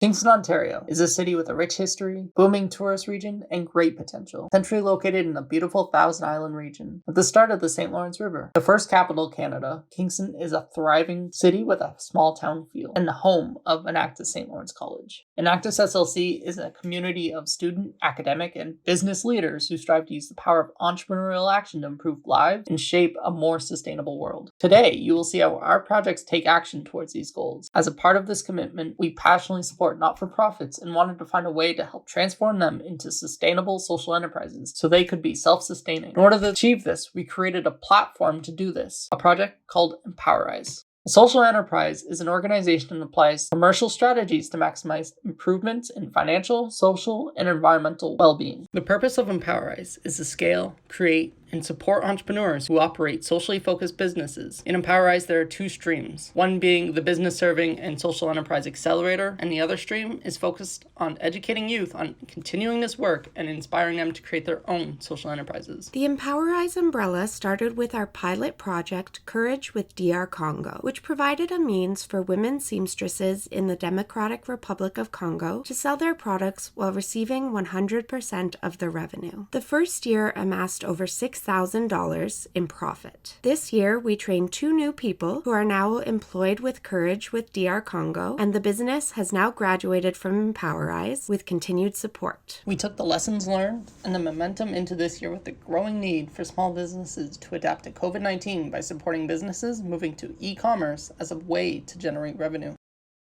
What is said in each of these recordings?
Kingston, Ontario is a city with a rich history, booming tourist region, and great potential. Centrally located in the beautiful Thousand Island region, at the start of the St. Lawrence River. The first capital of Canada, Kingston is a thriving city with a small town feel, and the home of Enactus St. Lawrence College. Enactus SLC is a community of student, academic, and business leaders who strive to use the power of entrepreneurial action to improve lives and shape a more sustainable world. Today, you will see how our projects take action towards these goals. As a part of this commitment, we passionately support not-for-profits and wanted to find a way to help transform them into sustainable social enterprises so they could be self-sustaining. In order to achieve this, we created a platform to do this, a project called Empowerize. A social enterprise is an organization that applies commercial strategies to maximize improvements in financial, social, and environmental well-being. The purpose of Empowerize is to scale, create, and support entrepreneurs who operate socially focused businesses. In Empowerize, there are two streams, one being the Business Serving and Social Enterprise Accelerator, and the other stream is focused on educating youth on continuing this work and inspiring them to create their own social enterprises. The Empowerize umbrella started with our pilot project, Courage with DR Congo, which provided a means for women seamstresses in the Democratic Republic of Congo to sell their products while receiving 100% of the revenue. The first year amassed over $6,000 in profit. This year, we trained 2 new people who are now employed with Courage with DR Congo, and the business has now graduated from Empowerize with continued support. We took the lessons learned and the momentum into this year with the growing need for small businesses to adapt to COVID-19 by supporting businesses moving to e-commerce as a way to generate revenue.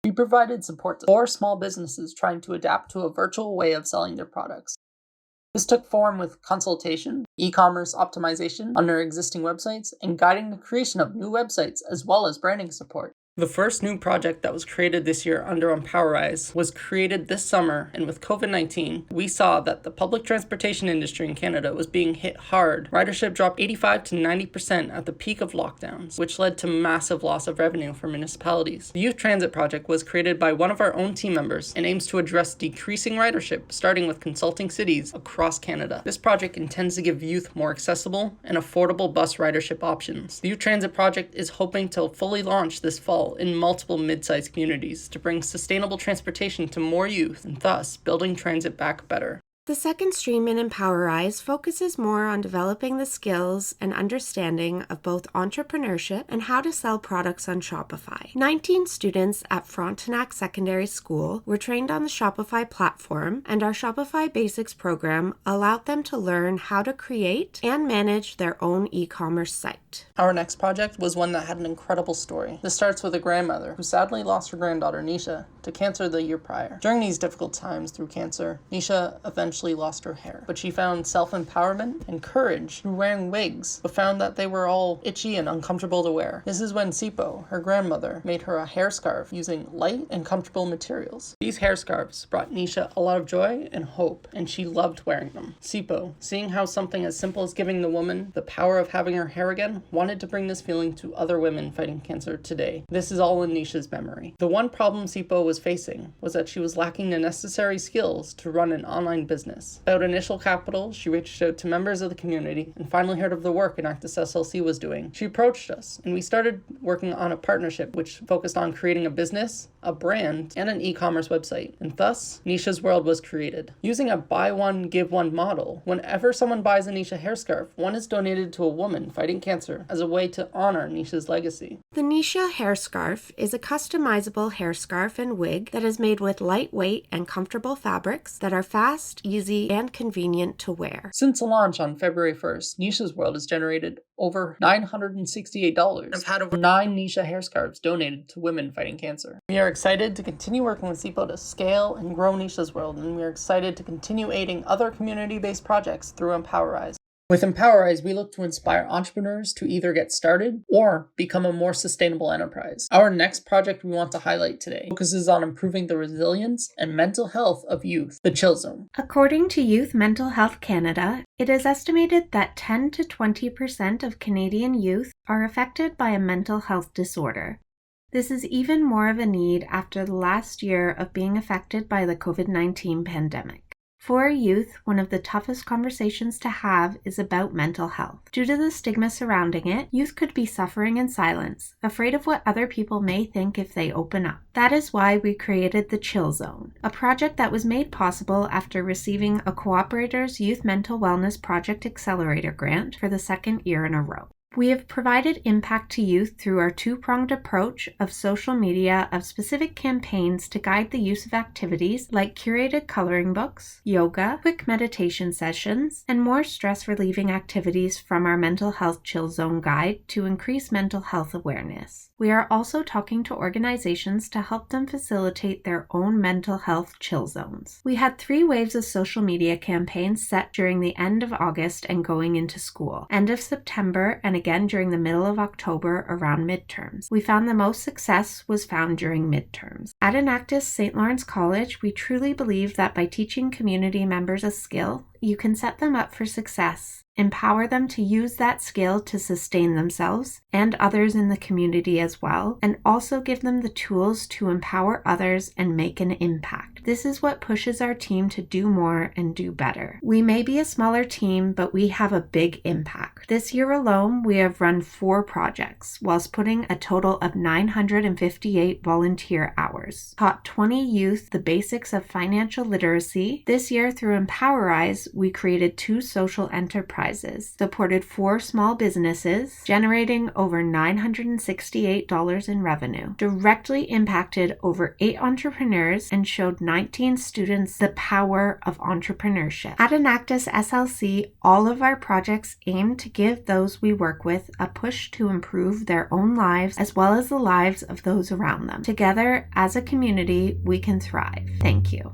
We provided support to 4 small businesses trying to adapt to a virtual way of selling their products. This took form with consultation, e-commerce optimization on their existing websites, and guiding the creation of new websites as well as branding support. The first new project that was created this year under Empowerize was created this summer, and with COVID-19, we saw that the public transportation industry in Canada was being hit hard. Ridership dropped 85 to 90% at the peak of lockdowns, which led to massive loss of revenue for municipalities. The Youth Transit Project was created by one of our own team members and aims to address decreasing ridership, starting with consulting cities across Canada. This project intends to give youth more accessible and affordable bus ridership options. The Youth Transit Project is hoping to fully launch this fall in multiple mid-sized communities to bring sustainable transportation to more youth and thus building transit back better. The second stream in Empowerize focuses more on developing the skills and understanding of both entrepreneurship and how to sell products on Shopify. 19 students at Frontenac Secondary School were trained on the Shopify platform, and our Shopify Basics program allowed them to learn how to create and manage their own e-commerce site. Our next project was one that had an incredible story. This starts with a grandmother who sadly lost her granddaughter, Nisha, to cancer the year prior. During these difficult times through cancer, Nisha eventually lost her hair, but she found self-empowerment and courage through wearing wigs, but found that they were all itchy and uncomfortable to wear. This is when Sipo, her grandmother, made her a hair scarf using light and comfortable materials. These hair scarves brought Nisha a lot of joy and hope, and she loved wearing them. Sipo, seeing how something as simple as giving the woman the power of having her hair again, wanted to bring this feeling to other women fighting cancer today. This is all in Nisha's memory. The one problem Sipo was facing was that she was lacking the necessary skills to run an online business. Without initial capital, she reached out to members of the community and finally heard of the work Enactus SLC was doing. She approached us, and we started working on a partnership which focused on creating a business, a brand, and an e-commerce website, and thus, Nisha's World was created. Using a buy one, give one model, whenever someone buys a Nisha hair scarf, one is donated to a woman fighting cancer as a way to honor Nisha's legacy. The Nisha hair scarf is a customizable hair scarf and wig that is made with lightweight and comfortable fabrics that are fast, easy, and convenient to wear. Since the launch on February 1st, Nisha's World has generated over $968. I've had over 9 Nisha hair scarves donated to women fighting cancer. We are excited to continue working with Sipo to scale and grow Nisha's World, and we are excited to continue aiding other community-based projects through Empowerize. With Empowerize, we look to inspire entrepreneurs to either get started or become a more sustainable enterprise. Our next project we want to highlight today focuses on improving the resilience and mental health of youth, the Chill Zone. According to Youth Mental Health Canada, it is estimated that 10 to 20% of Canadian youth are affected by a mental health disorder. This is even more of a need after the last year of being affected by the COVID-19 pandemic. For our youth, one of the toughest conversations to have is about mental health. Due to the stigma surrounding it, youth could be suffering in silence, afraid of what other people may think if they open up. That is why we created the Chill Zone, a project that was made possible after receiving a Cooperator's Youth Mental Wellness Project Accelerator grant for the second year in a row. We have provided impact to youth through our two-pronged approach of social media of specific campaigns to guide the use of activities like curated coloring books, yoga, quick meditation sessions, and more stress-relieving activities from our Mental Health Chill Zone guide to increase mental health awareness. We are also talking to organizations to help them facilitate their own mental health chill zones. We had 3 waves of social media campaigns set during the end of August and going into school, end of September, and again during the middle of October around midterms. We found the most success was found during midterms. At Enactus St. Lawrence College, we truly believe that by teaching community members a skill, you can set them up for success, empower them to use that skill to sustain themselves and others in the community as well, and also give them the tools to empower others and make an impact. This is what pushes our team to do more and do better. We may be a smaller team, but we have a big impact. This year alone, we have run 4 projects, whilst putting a total of 958 volunteer hours. Taught 20 youth the basics of financial literacy. This year, through Empowerize, we created 2 social enterprises, supported 4 small businesses, generating over $968 in revenue, directly impacted over 8 entrepreneurs, and showed 19 students the power of entrepreneurship. At Enactus SLC, all of our projects aim to give those we work with a push to improve their own lives as well as the lives of those around them. Together, as a community, we can thrive. Thank you.